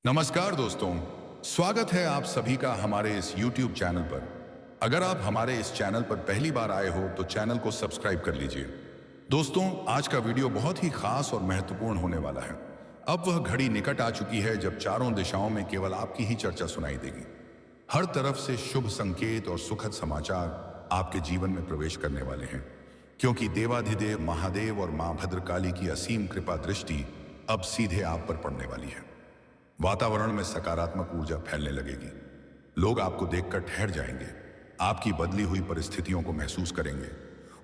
नमस्कार दोस्तों, स्वागत है आप सभी का हमारे इस YouTube चैनल पर। अगर आप हमारे इस चैनल पर पहली बार आए हो तो चैनल को सब्सक्राइब कर लीजिए। दोस्तों, आज का वीडियो बहुत ही खास और महत्वपूर्ण होने वाला है। अब वह घड़ी निकट आ चुकी है जब चारों दिशाओं में केवल आपकी ही चर्चा सुनाई देगी। हर तरफ से शुभ संकेत और सुखद समाचार आपके जीवन में प्रवेश करने वाले हैं, क्योंकि देवाधिदेव महादेव और मां भद्रकाली की असीम कृपा दृष्टि अब सीधे आप पर पड़ने वाली है। वातावरण में सकारात्मक ऊर्जा फैलने लगेगी। लोग आपको देखकर ठहर जाएंगे, आपकी बदली हुई परिस्थितियों को महसूस करेंगे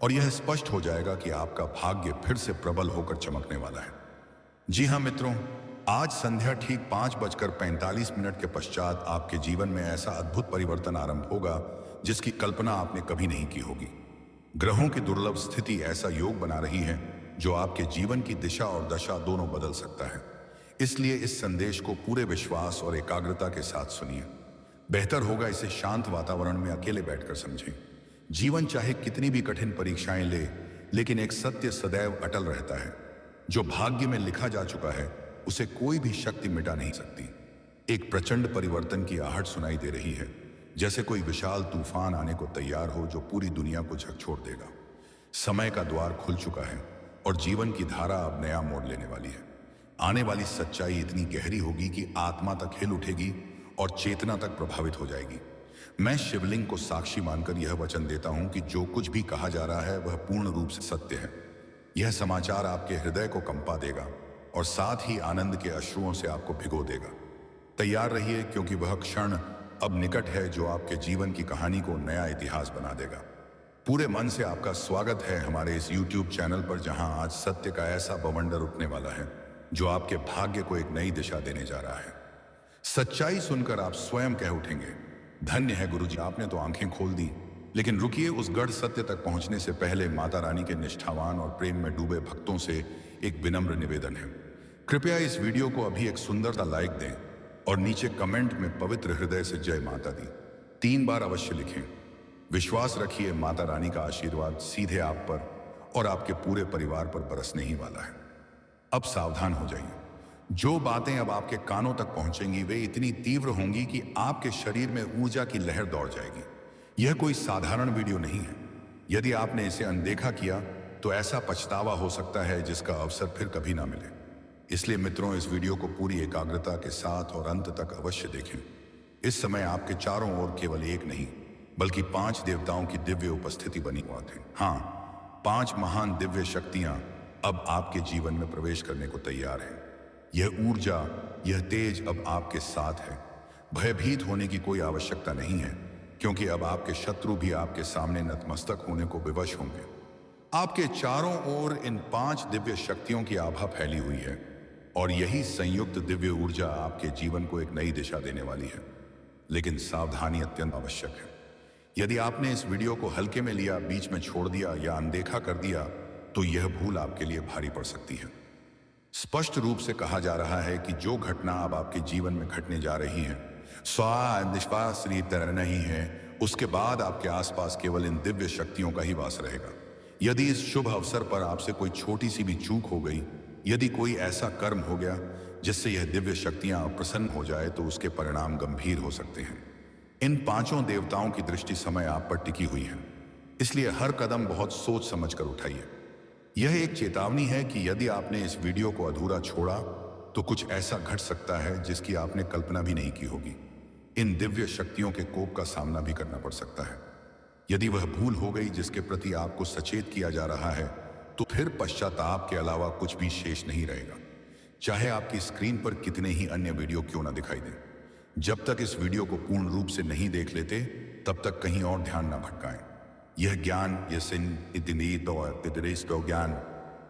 और यह स्पष्ट हो जाएगा कि आपका भाग्य फिर से प्रबल होकर चमकने वाला है। जी हाँ मित्रों, आज संध्या ठीक 5:45 के पश्चात आपके जीवन में ऐसा अद्भुत परिवर्तन आरंभ होगा जिसकी कल्पना आपने कभी नहीं की होगी। ग्रहों की दुर्लभ स्थिति ऐसा योग बना रही है जो आपके जीवन की दिशा और दशा दोनों बदल सकता है। इसलिए इस संदेश को पूरे विश्वास और एकाग्रता के साथ सुनिए। बेहतर होगा इसे शांत वातावरण में अकेले बैठकर समझें। जीवन चाहे कितनी भी कठिन परीक्षाएं ले, लेकिन एक सत्य सदैव अटल रहता है। जो भाग्य में लिखा जा चुका है उसे कोई भी शक्ति मिटा नहीं सकती। एक प्रचंड परिवर्तन की आहट सुनाई दे रही है, जैसे कोई विशाल तूफान आने को तैयार हो जो पूरी दुनिया को झकझोर देगा। समय का द्वार खुल चुका है और जीवन की धारा अब नया मोड़ लेने वाली है। आने वाली सच्चाई इतनी गहरी होगी कि आत्मा तक हिल उठेगी और चेतना तक प्रभावित हो जाएगी। मैं शिवलिंग को साक्षी मानकर यह वचन देता हूं कि जो कुछ भी कहा जा रहा है वह पूर्ण रूप से सत्य है। यह समाचार आपके हृदय को कंपा देगा और साथ ही आनंद के अश्रुओं से आपको भिगो देगा। तैयार रहिए, क्योंकि वह क्षण अब निकट है जो आपके जीवन की कहानी को नया इतिहास बना देगा। पूरे मन से आपका स्वागत है हमारे इस YouTube चैनल पर, जहां आज सत्य का ऐसा बवंडर उठने वाला है जो आपके भाग्य को एक नई दिशा देने जा रहा है। सच्चाई सुनकर आप स्वयं कह उठेंगे, धन्य है गुरुजी, आपने तो आंखें खोल दी। लेकिन रुकिए, उस गढ़ सत्य तक पहुंचने से पहले माता रानी के निष्ठावान और प्रेम में डूबे भक्तों से एक विनम्र निवेदन है। कृपया इस वीडियो को अभी एक सुंदर सा लाइक दें और नीचे कमेंट में पवित्र हृदय से जय माता दी 3 बार अवश्य लिखें। विश्वास रखिए, माता रानी का आशीर्वाद सीधे आप पर और आपके पूरे परिवार पर बरसने ही वाला है। अब सावधान हो जाइए। जो बातें अब आपके कानों तक पहुंचेंगी वे इतनी तीव्र होंगी कि आपके शरीर में ऊर्जा की लहर दौड़ जाएगी। यह कोई साधारण वीडियो नहीं है। यदि आपने इसे अनदेखा किया तो ऐसा पछतावा हो सकता है जिसका अवसर फिर कभी ना मिले। इसलिए मित्रों, इस वीडियो को पूरी एकाग्रता के साथ और अंत तक अवश्य देखें। इस समय आपके चारों ओर केवल एक नहीं बल्कि 5 देवताओं की दिव्य उपस्थिति बनी हुआ थी। हाँ, 5 महान दिव्य शक्तियां अब आपके जीवन में प्रवेश करने को तैयार है। यह ऊर्जा, यह तेज अब आपके साथ है। भयभीत होने की कोई आवश्यकता नहीं है, क्योंकि अब आपके शत्रु भी आपके सामने नतमस्तक होने को विवश होंगे। आपके चारों ओर इन 5 दिव्य शक्तियों की आभा फैली हुई है और यही संयुक्त दिव्य ऊर्जा आपके जीवन को एक नई दिशा देने वाली है। लेकिन सावधानी अत्यंत आवश्यक है। यदि आपने इस वीडियो को हल्के में लिया, बीच में छोड़ दिया या अनदेखा कर दिया तो यह भूल आपके लिए भारी पड़ सकती है। स्पष्ट रूप से कहा जा रहा है कि जो घटना अब आपके जीवन में घटने जा रही है निष्पास तरह नहीं है। उसके बाद आपके आसपास केवल इन दिव्य शक्तियों का ही वास रहेगा। यदि इस शुभ अवसर पर आपसे कोई छोटी सी भी चूक हो गई, यदि कोई ऐसा कर्म हो गया जिससे यह दिव्य शक्तियां अप्रसन्न हो जाए, तो उसके परिणाम गंभीर हो सकते हैं। इन 5 देवताओं की दृष्टि समय आप पर टिकी हुई है, इसलिए हर कदम बहुत सोच समझ कर उठाइए। यह एक चेतावनी है कि यदि आपने इस वीडियो को अधूरा छोड़ा तो कुछ ऐसा घट सकता है जिसकी आपने कल्पना भी नहीं की होगी। इन दिव्य शक्तियों के कोप का सामना भी करना पड़ सकता है। यदि वह भूल हो गई जिसके प्रति आपको सचेत किया जा रहा है, तो फिर पश्चाताप के अलावा कुछ भी शेष नहीं रहेगा, चाहे आपकी स्क्रीन पर कितने ही अन्य वीडियो क्यों ना दिखाई दें। जब तक इस वीडियो को पूर्ण रूप से नहीं देख लेते, तब तक कहीं और ध्यान ना भटकाएं। यह ज्ञान, ज्ञान,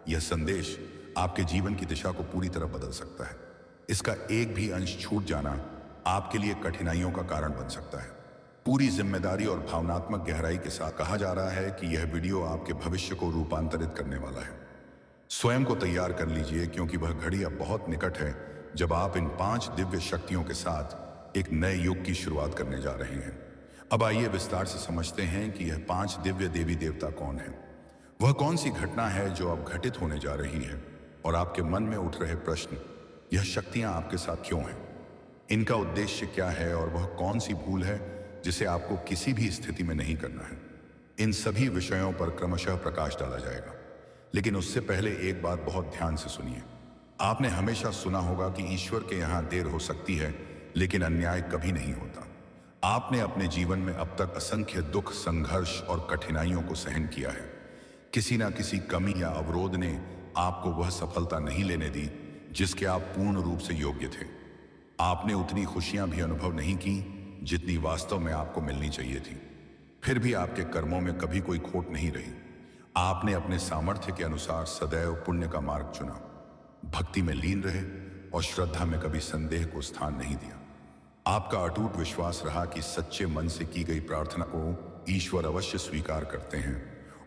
यह संदेश आपके जीवन की दिशा को पूरी तरह बदल सकता है। इसका एक भी अंश छूट जाना आपके लिए कठिनाइयों का कारण बन सकता है। पूरी जिम्मेदारी और भावनात्मक गहराई के साथ कहा जा रहा है कि यह वीडियो आपके भविष्य को रूपांतरित करने वाला है। स्वयं को तैयार कर लीजिए, क्योंकि वह घड़ी अब बहुत निकट है जब आप इन 5 दिव्य शक्तियों के साथ एक नए युग की शुरुआत करने जा रहे हैं। अब आइए विस्तार से समझते हैं कि यह 5 दिव्य देवी देवता कौन हैं। वह कौन सी घटना है जो अब घटित होने जा रही है, और आपके मन में उठ रहे प्रश्न, यह शक्तियां आपके साथ क्यों हैं। इनका उद्देश्य क्या है और वह कौन सी भूल है जिसे आपको किसी भी स्थिति में नहीं करना है। इन सभी विषयों पर क्रमशः प्रकाश डाला जाएगा। लेकिन उससे पहले एक बात बहुत ध्यान से सुनिए। आपने हमेशा सुना होगा कि ईश्वर के यहाँ देर हो सकती है, लेकिन अन्याय कभी नहीं होता। आपने अपने जीवन में अब तक असंख्य दुख, संघर्ष और कठिनाइयों को सहन किया है। किसी ना किसी कमी या अवरोध ने आपको वह सफलता नहीं लेने दी जिसके आप पूर्ण रूप से योग्य थे। आपने उतनी खुशियां भी अनुभव नहीं की जितनी वास्तव में आपको मिलनी चाहिए थी। फिर भी आपके कर्मों में कभी कोई खोट नहीं रही। आपने अपने सामर्थ्य के अनुसार सदैव पुण्य का मार्ग चुना, भक्ति में लीन रहे और श्रद्धा में कभी संदेह को स्थान नहीं दिया। आपका अटूट विश्वास रहा कि सच्चे मन से की गई प्रार्थना को ईश्वर अवश्य स्वीकार करते हैं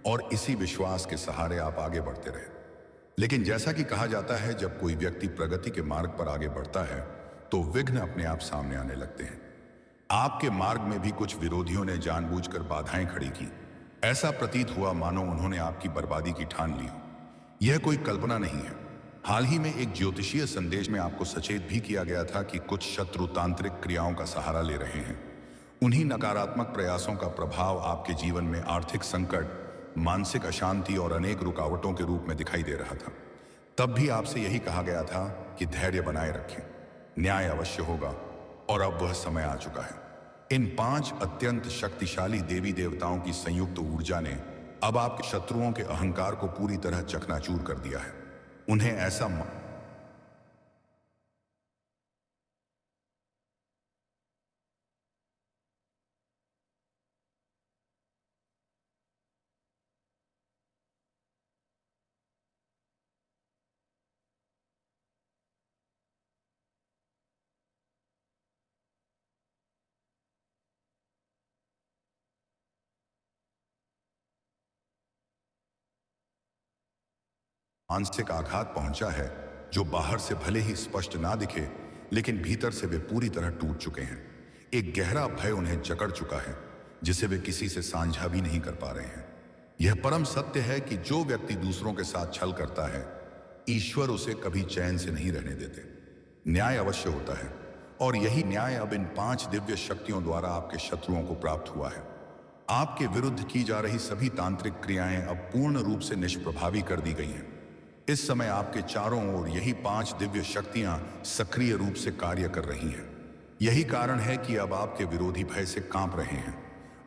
और इसी विश्वास के सहारे आप आगे बढ़ते रहे। लेकिन जैसा कि कहा जाता है, जब कोई व्यक्ति प्रगति के मार्ग पर आगे बढ़ता है तो विघ्न अपने आप सामने आने लगते हैं। आपके मार्ग में भी कुछ विरोधियों ने जानबूझकर बाधाएं खड़ी की। ऐसा प्रतीत हुआ मानो उन्होंने आपकी बर्बादी की ठान ली हो। यह कोई कल्पना नहीं है। हाल ही में एक ज्योतिषीय संदेश में आपको सचेत भी किया गया था कि कुछ शत्रु तांत्रिक क्रियाओं का सहारा ले रहे हैं। उन्हीं नकारात्मक प्रयासों का प्रभाव आपके जीवन में आर्थिक संकट, मानसिक अशांति और अनेक रुकावटों के रूप में दिखाई दे रहा था। तब भी आपसे यही कहा गया था कि धैर्य बनाए रखें, न्याय अवश्य होगा और अब वह समय आ चुका है। इन 5 अत्यंत शक्तिशाली देवी देवताओं की संयुक्त ऊर्जा ने अब आपके शत्रुओं के अहंकार को पूरी तरह चकनाचूर कर दिया है। उन्हें ऐसा मानसिक आघात पहुंचा है जो बाहर से भले ही स्पष्ट ना दिखे, लेकिन भीतर से वे पूरी तरह टूट चुके हैं। एक गहरा भय उन्हें जकड़ चुका है जिसे वे किसी से साझा भी नहीं कर पा रहे हैं। यह परम सत्य है कि जो व्यक्ति दूसरों के साथ छल करता है, ईश्वर उसे कभी चैन से नहीं रहने देते। न्याय अवश्य होता है और यही न्याय अब इन 5 दिव्य शक्तियों द्वारा आपके शत्रुओं को प्राप्त हुआ है। आपके विरुद्ध की जा रही सभी तांत्रिक क्रियाएं अब पूर्ण रूप से निष्प्रभावी कर दी गई हैं। इस समय आपके चारों ओर यही 5 दिव्य शक्तियां सक्रिय रूप से कार्य कर रही हैं। यही कारण है कि अब आपके विरोधी भय से कांप रहे हैं।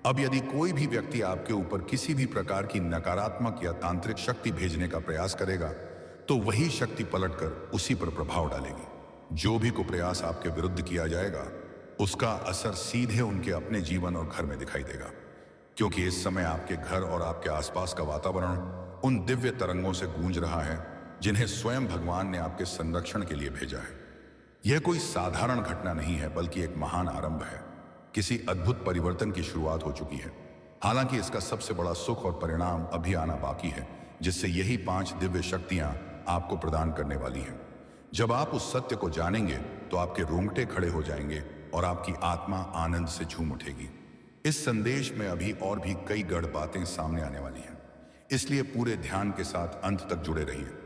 अब यदि कोई भी व्यक्ति आपके ऊपर किसी भी प्रकार की नकारात्मक या तांत्रिक शक्ति भेजने का प्रयास करेगा, तो वही शक्ति पलटकर उसी पर प्रभाव डालेगी। जो भी को प्रयास आपके विरुद्ध किया जाएगा, उसका असर सीधे उनके अपने जीवन और घर में दिखाई देगा, क्योंकि इस समय आपके घर और आपके आसपास का वातावरण उन दिव्य तरंगों से गूंज रहा है जिन्हें स्वयं भगवान ने आपके संरक्षण के लिए भेजा है। यह कोई साधारण घटना नहीं है, बल्कि एक महान आरंभ है। किसी अद्भुत परिवर्तन की शुरुआत हो चुकी है। हालांकि इसका सबसे बड़ा सुख और परिणाम अभी आना बाकी है, जिससे यही 5 दिव्य शक्तियां आपको प्रदान करने वाली हैं। जब आप उस सत्य को जानेंगे तो आपके रोंगटे खड़े हो जाएंगे और आपकी आत्मा आनंद से झूम उठेगी। इस संदेश में अभी और भी कई गढ़ बातें सामने आने वाली हैं, इसलिए पूरे ध्यान के साथ अंत तक जुड़े रहिए।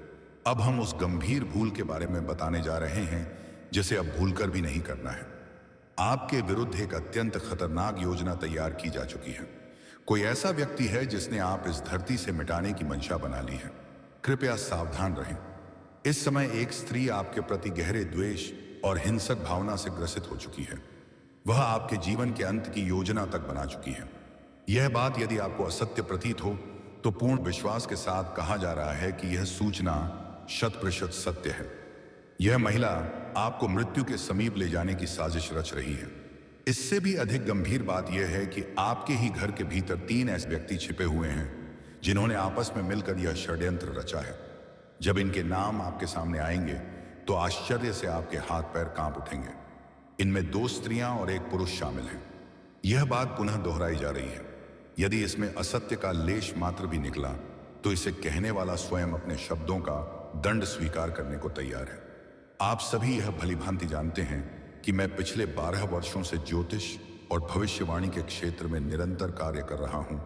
अब हम उस गंभीर भूल के बारे में बताने जा रहे हैं जिसे अब भूलकर भी नहीं करना है। आपके विरुद्ध एक अत्यंत खतरनाक योजना तैयार की जा चुकी है। कोई ऐसा व्यक्ति है जिसने आप इस धरती से मिटाने की मंशा बना ली है। कृपया सावधान रहें। इस समय एक स्त्री आपके प्रति गहरे द्वेष और हिंसक भावना से ग्रसित हो चुकी है। वह आपके जीवन के अंत की योजना तक बना चुकी है। यह बात यदि आपको असत्य प्रतीत हो तो पूर्ण विश्वास के साथ कहा जा रहा है कि यह सूचना 100% सत्य है। यह महिला आपको मृत्यु के समीप ले जाने की साजिश रच रही है। इससे भी अधिक गंभीर बात यह है कि आपके ही घर के भीतर 3 ऐसे व्यक्ति छिपे हुए हैं जिन्होंने आपस में मिलकर यह षड्यंत्र रचा है। जब इनके नाम आपके सामने आएंगे तो आश्चर्य से आपके हाथ पैर कांप उठेंगे। इनमें 2 स्त्रियां और 1 पुरुष शामिल हैं। यह बात पुनः दोहराई जा रही है। यदि इसमें असत्य का लेश मात्र भी निकला तो इसे कहने वाला स्वयं अपने शब्दों का दंड स्वीकार करने को तैयार है। आप सभी यह भलीभांति जानते हैं कि मैं पिछले 12 वर्षों से ज्योतिष और भविष्यवाणी के क्षेत्र में निरंतर कार्य कर रहा हूं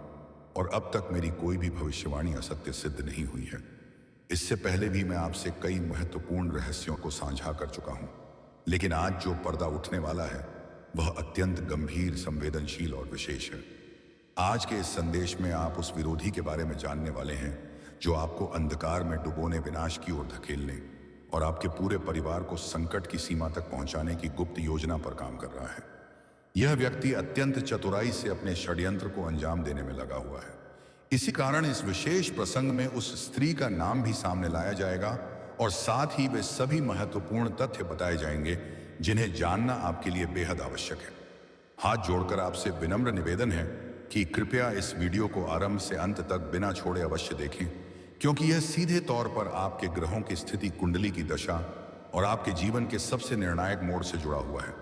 और अब तक मेरी कोई भी भविष्यवाणी असत्य सिद्ध नहीं हुई है। इससे पहले भी मैं आपसे कई महत्वपूर्ण रहस्यों को साझा कर चुका हूं। लेकिन आज जो पर्दा उठने वाला है वह अत्यंत गंभीर, संवेदनशील और विशेष है। आज के इस संदेश में आप उस विरोधी के बारे में जानने वाले हैं जो आपको अंधकार में डुबोने, विनाश की ओर धकेलने और आपके पूरे परिवार को संकट की सीमा तक पहुंचाने की गुप्त योजना पर काम कर रहा है। यह व्यक्ति अत्यंत चतुराई से अपने षड्यंत्र को अंजाम देने में लगा हुआ है। इसी कारण इस विशेष प्रसंग में उस स्त्री का नाम भी सामने लाया जाएगा और साथ ही वे सभी महत्वपूर्ण तथ्य बताए जाएंगे जिन्हें जानना आपके लिए बेहद आवश्यक है। हाथ जोड़कर आपसे विनम्र निवेदन है कि कृपया इस वीडियो को आरंभ से अंत तक बिना छोड़े अवश्य देखें, क्योंकि यह सीधे तौर पर आपके ग्रहों की स्थिति, कुंडली की दशा और आपके जीवन के सबसे निर्णायक मोड़ से जुड़ा हुआ है।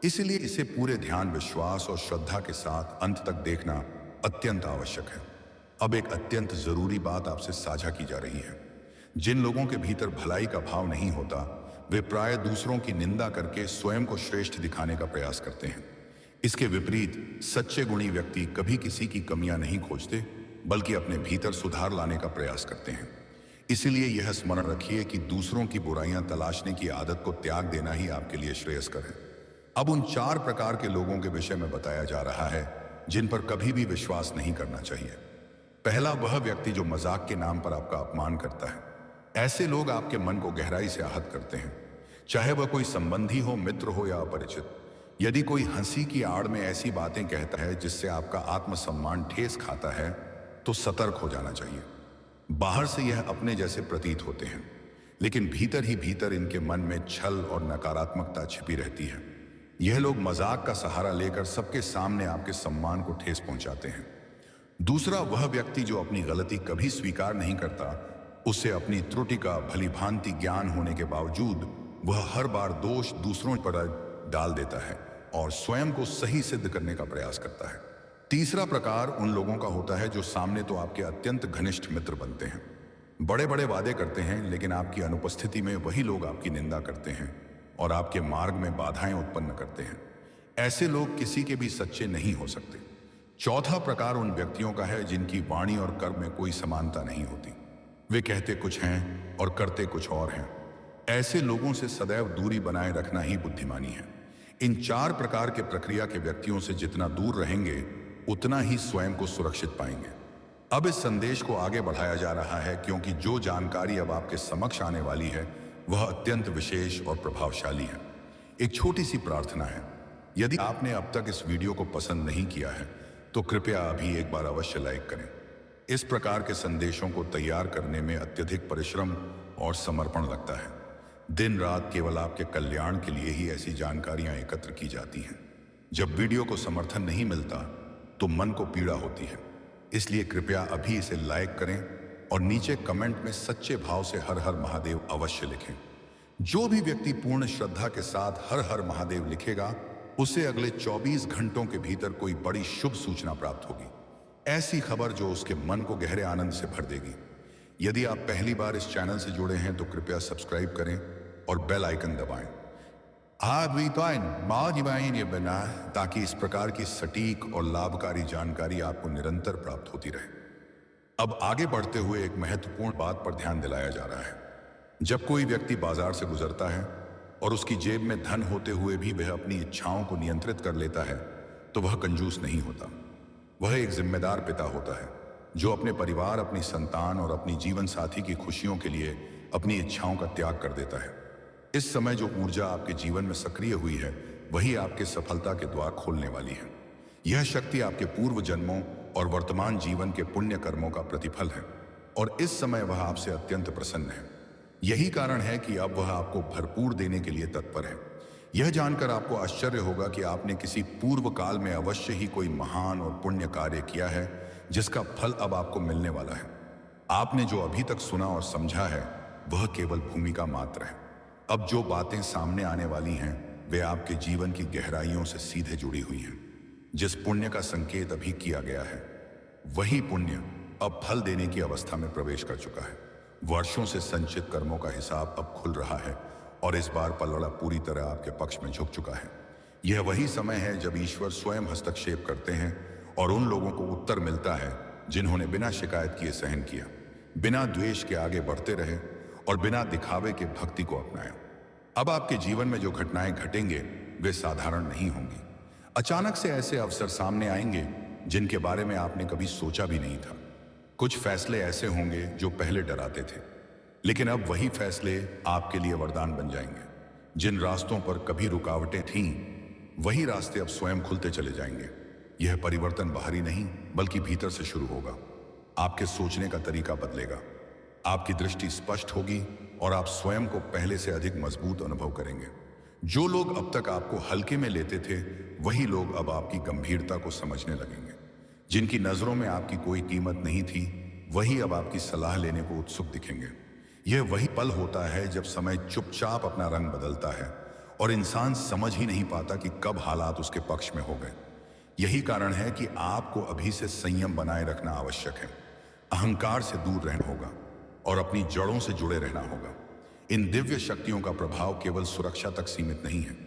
इसलिए इसे पूरे ध्यान, विश्वास और श्रद्धा के साथ अंत तक देखना अत्यंत आवश्यक है। अब एक अत्यंत जरूरी बात आपसे साझा की जा रही है। जिन लोगों के भीतर भलाई का भाव नहीं होता, वे प्राय दूसरों की निंदा करके स्वयं को श्रेष्ठ दिखाने का प्रयास करते हैं। इसके विपरीत सच्चे गुणी व्यक्ति कभी किसी की कमियां नहीं खोजते, बल्कि अपने भीतर सुधार लाने का प्रयास करते हैं। इसलिए यह स्मरण रखिए कि दूसरों की बुराइयां तलाशने की आदत को त्याग देना ही आपके लिए श्रेयस्कर है। अब उन 4 प्रकार के लोगों के विषय में बताया जा रहा है जिन पर कभी भी विश्वास नहीं करना चाहिए। पहला, वह व्यक्ति जो मजाक के नाम पर आपका अपमान करता है। ऐसे लोग आपके मन को गहराई से आहत करते हैं, चाहे वह कोई संबंधी हो, मित्र हो या अपरिचित। यदि कोई हंसी की आड़ में ऐसी बातें कहता है जिससे आपका आत्मसम्मान ठेस खाता है, तो सतर्क हो जाना चाहिए। बाहर से यह अपने जैसे प्रतीत होते हैं, लेकिन भीतर ही भीतर इनके मन में छल और नकारात्मकता छिपी रहती है। यह लोग मजाक का सहारा लेकर सबके सामने आपके सम्मान को ठेस पहुंचाते हैं। दूसरा, वह व्यक्ति जो अपनी गलती कभी स्वीकार नहीं करता। उसे अपनी त्रुटि का भली भांति ज्ञान होने के बावजूद वह हर बार दोष दूसरों पर डाल देता है और स्वयं को सही सिद्ध करने का प्रयास करता है। तीसरा प्रकार उन लोगों का होता है जो सामने तो आपके अत्यंत घनिष्ठ मित्र बनते हैं, बड़े बड़े वादे करते हैं, लेकिन आपकी अनुपस्थिति में वही लोग आपकी निंदा करते हैं और आपके मार्ग में बाधाएं उत्पन्न करते हैं। ऐसे लोग किसी के भी सच्चे नहीं हो सकते। चौथा प्रकार उन व्यक्तियों का है जिनकी वाणी और कर्म में कोई समानता नहीं होती। वे कहते कुछ हैं और करते कुछ और हैं। ऐसे लोगों से सदैव दूरी बनाए रखना ही बुद्धिमानी है। इन 4 प्रकार के प्रक्रिया के व्यक्तियों से जितना दूर रहेंगे, उतना ही स्वयं को सुरक्षित पाएंगे। अब इस संदेश को आगे बढ़ाया जा रहा है, क्योंकि जो जानकारी अब आपके समक्ष आने वाली है वह अत्यंत विशेष और प्रभावशाली है। एक छोटी सी प्रार्थना है, यदि आपने अब तक इस वीडियो को पसंद नहीं किया है तो कृपया अभी एक बार अवश्य लाइक करें। इस प्रकार के संदेशों को तैयार करने में अत्यधिक परिश्रम और समर्पण लगता है। दिन रात केवल आपके कल्याण के लिए ही ऐसी जानकारियां एकत्र की जाती हैं। जब वीडियो को समर्थन नहीं मिलता तो मन को पीड़ा होती है। इसलिए कृपया अभी इसे लाइक करें और नीचे कमेंट में सच्चे भाव से हर हर महादेव अवश्य लिखें। जो भी व्यक्ति पूर्ण श्रद्धा के साथ हर हर महादेव लिखेगा, उसे अगले 24 घंटों के भीतर कोई बड़ी शुभ सूचना प्राप्त होगी। ऐसी खबर जो उसके मन को गहरे आनंद से भर देगी। यदि आप पहली बार इस चैनल से जुड़े हैं तो कृपया सब्सक्राइब करें और बेल आइकन दबाएं। ताकि इस प्रकार की सटीक और लाभकारी जानकारी आपको निरंतर प्राप्त होती रहे। अब आगे बढ़ते हुए एक महत्वपूर्ण बात पर ध्यान दिलाया जा रहा है। जब कोई व्यक्ति बाजार से गुजरता है और उसकी जेब में धन होते हुए भी वह अपनी इच्छाओं को नियंत्रित कर लेता है, तो वह कंजूस नहीं होता। वह एक जिम्मेदार पिता होता है जो अपने परिवार, अपनी संतान और अपनी जीवन साथी की खुशियों के लिए अपनी इच्छाओं का त्याग कर देता है। इस समय जो ऊर्जा आपके जीवन में सक्रिय हुई है, वही आपके सफलता के द्वार खोलने वाली है। यह शक्ति आपके पूर्व जन्मों और वर्तमान जीवन के पुण्य कर्मों का प्रतिफल है और इस समय वह आपसे अत्यंत प्रसन्न है। यही कारण है कि अब वह आपको भरपूर देने के लिए तत्पर है। यह जानकर आपको आश्चर्य होगा कि आपने किसी पूर्व काल में अवश्य ही कोई महान और पुण्य कार्य किया है जिसका फल अब आपको मिलने वाला है। आपने जो अभी तक सुना और समझा है वह केवल भूमिका मात्र है। अब जो बातें सामने आने वाली हैं वे आपके जीवन की गहराइयों से सीधे जुड़ी हुई हैं। जिस पुण्य का संकेत अभी किया गया है, वही पुण्य अब फल देने की अवस्था में प्रवेश कर चुका है। वर्षों से संचित कर्मों का हिसाब अब खुल रहा है और इस बार पलड़ा पूरी तरह आपके पक्ष में झुक चुका है। यह वही समय है जब ईश्वर स्वयं हस्तक्षेप करते हैं और उन लोगों को उत्तर मिलता है जिन्होंने बिना शिकायत किए सहन किया, बिना द्वेष के आगे बढ़ते रहे और बिना दिखावे के भक्ति को अपनाया। अब आपके जीवन में जो घटनाएं घटेंगे वे साधारण नहीं होंगी। अचानक से ऐसे अवसर सामने आएंगे जिनके बारे में आपने कभी सोचा भी नहीं था। कुछ फैसले ऐसे होंगे जो पहले डराते थे, लेकिन अब वही फैसले आपके लिए वरदान बन जाएंगे। जिन रास्तों पर कभी रुकावटें थीं, वही रास्ते अब स्वयं खुलते चले जाएंगे। यह परिवर्तन बाहरी नहीं बल्कि भीतर से शुरू होगा। आपके सोचने का तरीका बदलेगा, आपकी दृष्टि स्पष्ट होगी और आप स्वयं को पहले से अधिक मजबूत अनुभव करेंगे। जो लोग अब तक आपको हल्के में लेते थे, वही लोग अब आपकी गंभीरता को समझने लगेंगे। जिनकी नजरों में आपकी कोई कीमत नहीं थी, वही अब आपकी सलाह लेने को उत्सुक दिखेंगे। यह वही पल होता है जब समय चुपचाप अपना रंग बदलता है और इंसान समझ ही नहीं पाता कि कब हालात उसके पक्ष में हो गए। यही कारण है कि आपको अभी से संयम बनाए रखना आवश्यक है। अहंकार से दूर रहना होगा और अपनी जड़ों से जुड़े रहना होगा। इन दिव्य शक्तियों का प्रभाव केवल सुरक्षा तक सीमित नहीं है,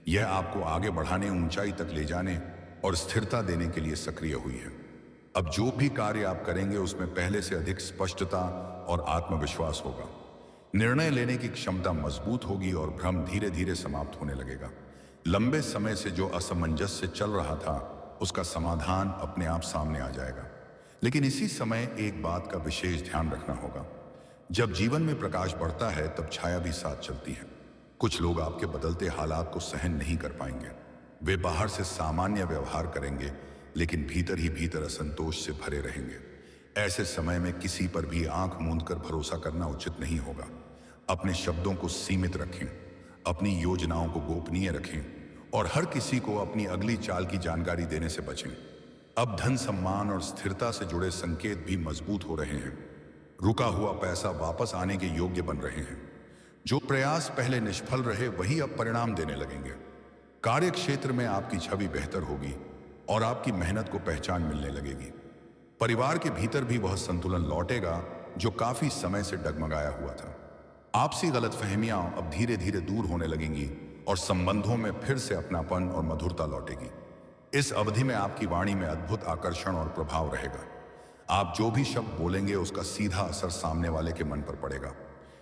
यह आपको आगे बढ़ाने, ऊंचाई तक ले जाने और स्थिरता देने के लिए सक्रिय हुई है। अब जो भी कार्य आप करेंगे उसमें पहले से अधिक स्पष्टता और आत्मविश्वास होगा। निर्णय लेने की क्षमता मजबूत होगी और भ्रम धीरे धीरे समाप्त होने लगेगा। लंबे समय से जो असमंजस्य चल रहा था, उसका समाधान अपने आप सामने आ जाएगा। लेकिन इसी समय एक बात का विशेष ध्यान रखना होगा। जब जीवन में प्रकाश बढ़ता है, तब छाया भी साथ चलती है। कुछ लोग आपके बदलते हालात को सहन नहीं कर पाएंगे। वे बाहर से सामान्य व्यवहार करेंगे, लेकिन भीतर ही भीतर असंतोष से भरे रहेंगे। ऐसे समय में किसी पर भी आंख मूंदकर भरोसा करना उचित नहीं होगा। अपने शब्दों को सीमित रखें, अपनी योजनाओं को गोपनीय रखें और हर किसी को अपनी अगली चाल की जानकारी देने से बचें। अब धन, सम्मान और स्थिरता से जुड़े संकेत भी मजबूत हो रहे हैं। रुका हुआ पैसा वापस आने के योग्य बन रहे हैं। जो प्रयास पहले निष्फल रहे, वही अब परिणाम देने लगेंगे। कार्य क्षेत्र में आपकी छवि बेहतर होगी और आपकी मेहनत को पहचान मिलने लगेगी। परिवार के भीतर भी वह संतुलन लौटेगा जो काफी समय से डगमगाया हुआ था। आपसी गलतफहमियां अब धीरे धीरे दूर होने लगेंगी और संबंधों में फिर से अपनापन और मधुरता लौटेगी। इस अवधि में आपकी वाणी में अद्भुत आकर्षण और प्रभाव रहेगा। आप जो भी शब्द बोलेंगे, उसका सीधा असर सामने वाले के मन पर पड़ेगा।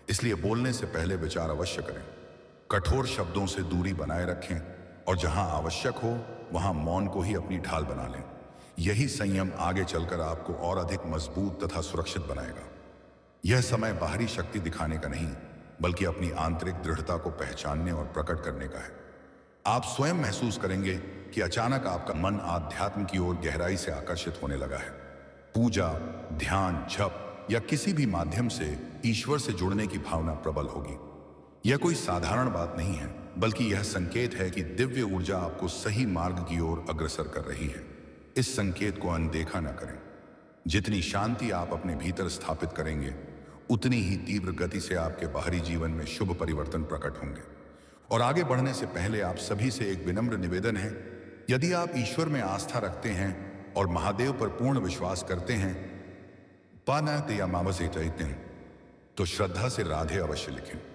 इसलिए बोलने से पहले विचार अवश्य करें। कठोर शब्दों से दूरी बनाए रखें और जहां आवश्यक हो, वहां मौन को ही अपनी ढाल बना लें। यही संयम आगे चलकर आपको और अधिक मजबूत तथा सुरक्षित बनाएगा। यह समय बाहरी शक्ति दिखाने का नहीं, बल्कि अपनी आंतरिक दृढ़ता को पहचानने और प्रकट करने का है। आप स्वयं महसूस करेंगे कि अचानक आपका मन आध्यात्म की ओर गहराई से आकर्षित होने लगा है। पूजा, ध्यान, जप या किसी भी माध्यम से ईश्वर से जुड़ने की भावना प्रबल होगी। यह कोई साधारण बात नहीं है, बल्कि यह संकेत है कि दिव्य ऊर्जा आपको सही मार्ग की ओर अग्रसर कर रही है। इस संकेत को अनदेखा न करें। जितनी शांति आप अपने भीतर स्थापित करेंगे, उतनी ही तीव्र गति से आपके बाहरी जीवन में शुभ परिवर्तन प्रकट होंगे। और आगे बढ़ने से पहले आप सभी से एक विनम्र निवेदन है। यदि आप ईश्वर में आस्था रखते हैं और महादेव पर पूर्ण विश्वास करते हैं, तो श्रद्धा से राधे अवश्य लिखें।